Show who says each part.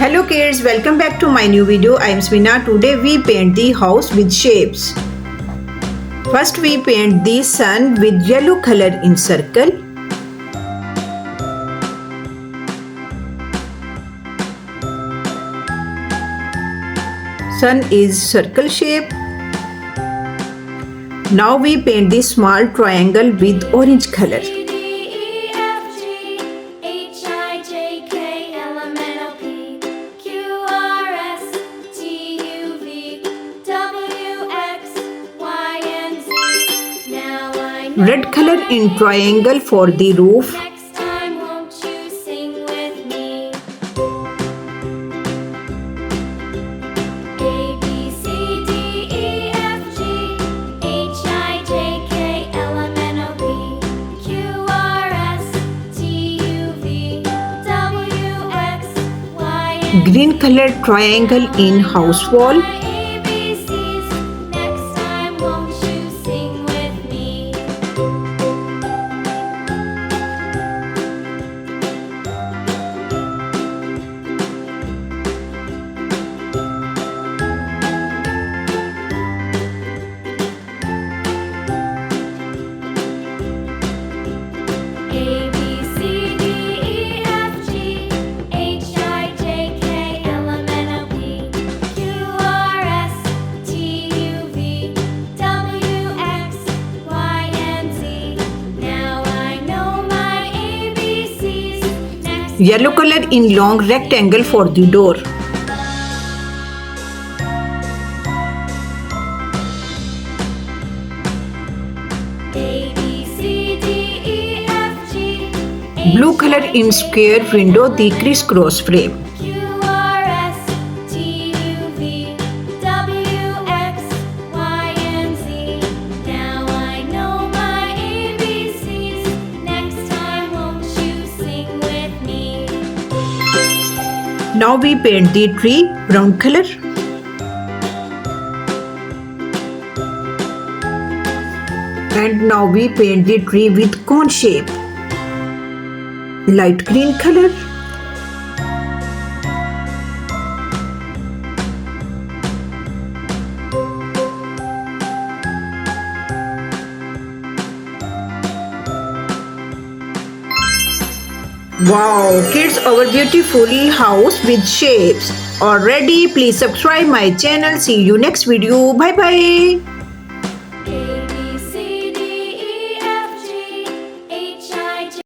Speaker 1: Hello kids, welcome back to my new video. I am Samina. Today we paint the house with shapes. First we paint the sun with yellow color in circle. Sun is circle shape. Now we paint the small triangle with orange color. Red color in triangle for the roof. Green color triangle in house wall. Yellow color in long rectangle for the door. Blue color in square window, the crisscross frame. Now we paint the tree brown color. And now we paint the tree with cone shape. Light green color. Wow, kids, our beautiful house with shapes already. Please subscribe my channel. See you next video. Bye bye.